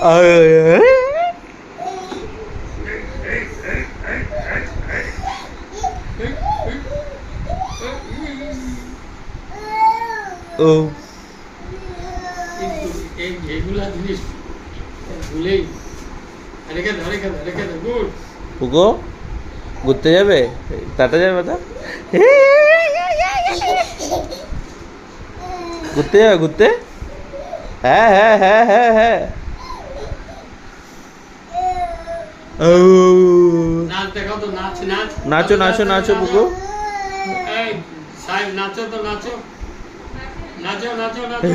ও এগুলা জিনিস ভুলেই রেখে দাও গুড। পুকো ঘুরতে যাবে, টাটা যাবে তা ঘুরতে যাবে ঘুরতে। হ্যাঁ হ্যাঁ হ্যাঁ হ্যাঁ হ্যাঁ ও নাচ দেখাও তো, নাচ নাচ নাচো নাচো নাচো পুকো। এই সাহেব নাচো তো, নাচো নাচো নাচো নাচো।